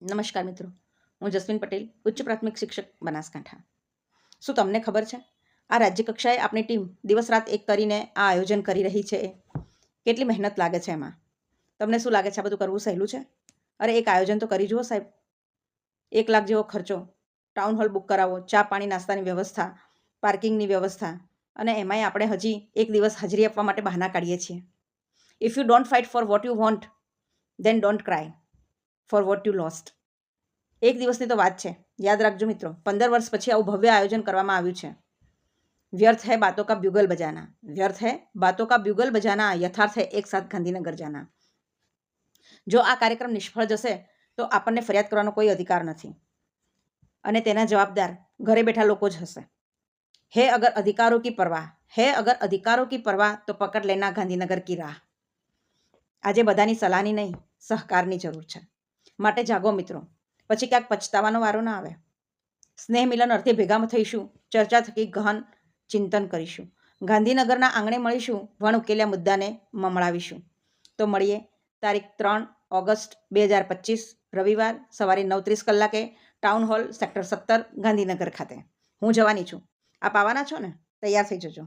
નમસ્કાર મિત્રો, હું જસ્મીન પટેલ, ઉચ્ચ પ્રાથમિક શિક્ષક બનાસકાંઠા. શું તમને ખબર છે આ રાજ્ય કક્ષાએ આપણી ટીમ દિવસ રાત એક કરીને આ આયોજન કરી રહી છે? કેટલી મહેનત લાગે છે એમાં? તમને શું લાગે છે આ બધું કરવું સહેલું છે? અરે એક આયોજન તો કરી જુઓ સાહેબ. 1 લાખ જેવો ખર્ચો, ટાઉન હોલ બુક કરાવો, ચા પાણી નાસ્તાની વ્યવસ્થા, પાર્કિંગની વ્યવસ્થા, અને એમાંય આપણે હજી એક દિવસ હાજરી આપવા માટે બહાના કાઢીએ છીએ. If you don't fight for what you want, then don't cry for what you lost. એક દિવસની તો વાત છે, યાદ રાખજો મિત્રો. 15 વર્ષ પછી આવું ભવ્ય આયોજન કરવામાં આવ્યું છે. વ્યર્થ હૈ બાતો કા બ્યુગલ બજાના, વ્યર્થ હૈ બાતો કા બ્યુગલ બજાના, યથાર્થ હૈ એક સાથ ગાંધીનગર જાના. જો આ કાર્યક્રમ નિષ્ફળ જશે તો આપણને ફરિયાદ કરવાનો કોઈ અધિકાર નથી, અને તેના જવાબદાર ઘરે બેઠા લોકો જ હશે. હે અગર અધિકારો કી પરવાહ, હે અગર અધિકારો કી પરવાહ તો પકડ લેના ગાંધીનગર કી રાહ. આજે બધાની સલાહની નહીં, સહકારની જરૂર છે. માટે જાગો મિત્રો, પછી ક્યાંક પછતાવાનો વારો ના આવે. સ્નેહ મિલન અર્થે ભેગા થઈશું, ચર્ચા થકી ગહન ચિંતન કરીશું, ગાંધીનગરના આંગણે મળીશું, વણ ઉકેલ્યા મુદ્દાને મમળાવીશું. તો મળીએ તારીખ 3 ઓગસ્ટ 2025 રવિવાર સવારે 9:30 કલાકે ટાઉન હોલ સેક્ટર 17 ગાંધીનગર ખાતે. હું જવાની છું. આપ આવવાના છો ને? તૈયાર થઈ જજો.